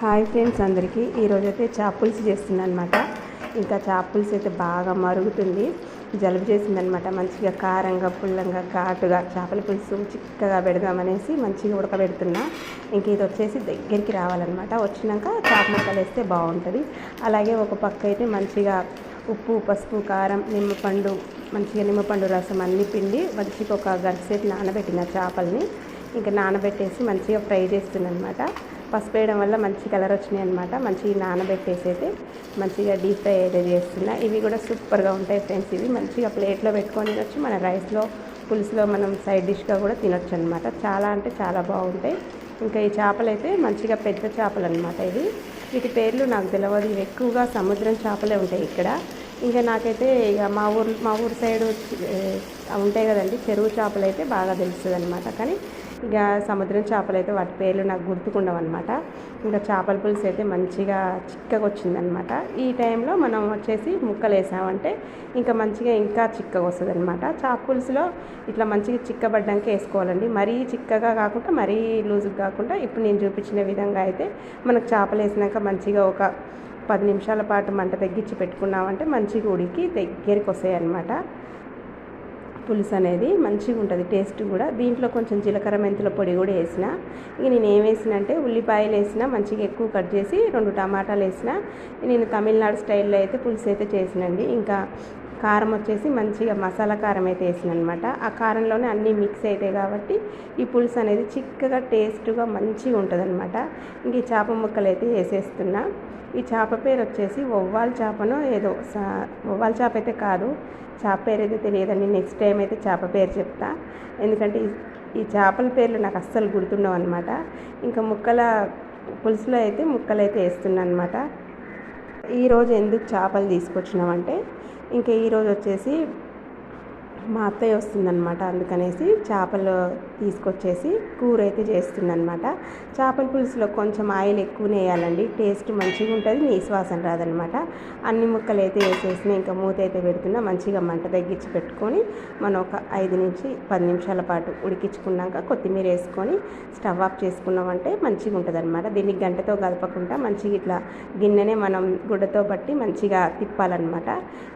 Hi friends అందరికీ ఈరోజైతే చేప పులుసు చేస్తున్నాను అనమాట. ఇంకా చేప పులుసు అయితే బాగా మరుగుతుంది, జలుబు చేసిందనమాట. మంచిగా కారంగా పుల్లంగా ఘాటుగా చేపల పులుసు చిక్కగా పెడదామనేసి మంచిగా ఉడకబెడుతున్నా. ఇంక ఇది వచ్చేసి దగ్గరికి రావాలన్నమాట. వచ్చినాక చేప ముక్కలు వేస్తే బాగుంటుంది. అలాగే ఒక పక్క అయితే మంచిగా ఉప్పు పసుపు కారం నిమ్మపండు రసం అన్నీ పిండి మంచిగా ఒక గంట సేపు నానబెట్టిన చేపల్ని ఇంకా నానబెట్టేసి మంచిగా ఫ్రై చేస్తున్నాను అనమాట. పసుపు వేయడం వల్ల మంచి కలర్ వచ్చినాయి అనమాట. మంచిగా నానబెట్టేసి అయితే మంచిగా డీప్ ఫ్రై అయితే చేస్తున్నా. ఇవి కూడా సూపర్గా ఉంటాయి ఫ్రెండ్స్. ఇవి మంచిగా ప్లేట్లో పెట్టుకొని తినొచ్చు, మన రైస్లో పులుసులో మనం సైడ్ డిష్గా కూడా తినొచ్చు అనమాట. చాలా అంటే చాలా బాగుంటాయి. ఇంకా ఈ చేపలు అయితే మంచిగా పెద్ద చేపలు అనమాట. వీటి పేర్లు నాకు తెలియదు. ఇవి ఎక్కువగా సముద్రం చేపలే ఉంటాయి ఇక్కడ. ఇంకా నాకైతే ఇక మా ఊరు సైడు ఉంటాయి కదండి, చెరువు చేపలు అయితే బాగా తెలుస్తుంది అనమాట. కానీ ఇక సముద్రం చేపలు అయితే వాటి పేర్లు నాకు గుర్తుకుండవు అనమాట. ఇంకా చేపల పులుసు అయితే మంచిగా చిక్కగా వచ్చిందనమాట. ఈ టైంలో మనం వచ్చేసి ముక్కలు వేసామంటే ఇంకా చిక్కగా వస్తుంది అనమాట. చేప పులుసులో ఇట్లా మంచిగా చిక్కబడ్డాక వేసుకోవాలండి. మరీ చిక్కగా కాకుండా మరీ లూజుగా కాకుండా ఇప్పుడు నేను చూపించిన విధంగా అయితే మనకు చేపలు వేసినాక మంచిగా ఒక 10 నిమిషాల పాటు మంట తగ్గించి పెట్టుకున్నామంటే మంచిగా ఉడికి దగ్గరికి వస్తాయి అన్నమాట. పులుసు అనేది మంచిగా ఉంటుంది, టేస్ట్ కూడా. దీంట్లో కొంచెం జీలకర్ర మెంతుల పొడి కూడా వేసిన. ఇక నేను ఏం వేసినంటే ఉల్లిపాయలు వేసిన, మంచిగా ఎక్కువ కట్ చేసి 2 టమాటాలు వేసిన. నేను తమిళనాడు స్టైల్లో అయితే పులుసు అయితే చేసినండి. ఇంకా కారం వచ్చేసి మంచిగా మసాలా కారం అయితే వేసిన అనమాట. ఆ కారంలోనే అన్నీ మిక్స్ అవుతాయి కాబట్టి ఈ పులుసు అనేది చిక్కగా టేస్ట్గా మంచిగా ఉంటుంది అనమాట. ఇంక ఈ చేప ముక్కలు అయితే వేసేస్తున్నా. ఈ చేప పేరు వచ్చేసి ఒవ్వాల చేపనో ఏదో, ఒవ్వాల చేప అయితే కాదు, చేప పేరు అయితే తెలియదండి. నెక్స్ట్ టైం అయితే చేప పేరు చెప్తా, ఎందుకంటే ఈ చేపల పేర్లు నాకు అస్సలు గుర్తుండవు అనమాట. ఇంకా పులుసులో అయితే ముక్కలు అయితే వేస్తున్నాను అనమాట. ఈరోజు ఎందుకు చేపలు తీసుకొచ్చినామంటే ఇంకా ఈరోజు వచ్చేసి మా అత్తయ్య వస్తుందన్నమాట. అందుకనేసి చేపలు తీసుకొచ్చేసి కూర అయితే చేస్తుందన్నమాట. చేపల పులుసులో కొంచెం ఆయిల్ ఎక్కువనే వేయాలండి, టేస్ట్ మంచిగా ఉంటుంది, నీసు వాసన రాదనమాట. అన్ని ముక్కలు అయితే వేసేసిన ఇంకా మూత అయితే పెడుతున్నా. మంచిగా మంట తగ్గించి పెట్టుకొని మనం ఒక 5 నుంచి 10 నిమిషాల పాటు ఉడికించుకున్నాక కొత్తిమీర వేసుకొని స్టవ్ ఆఫ్ చేసుకున్నామంటే మంచిగా ఉంటుంది అనమాట. దీన్ని గంటతో కలపకుండా మంచిగా ఇట్లా గిన్నెనే మనం గుడ్డతో బట్టి మంచిగా తిప్పాలన్నమాట.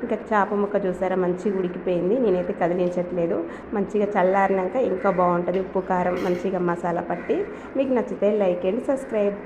ఇంకా చేప ముక్క చూసారా మంచిగా ఉడికిపోయింది. నేనైతే కదిలించట్లేదు. మంచిగా చల్లారినాక ఇంకా బాగుంటుంది. ఉప్పు కారం మంచిగా మసాలా పట్టి. మీకు నచ్చితే లైక్ అండ్ సబ్స్క్రైబ్.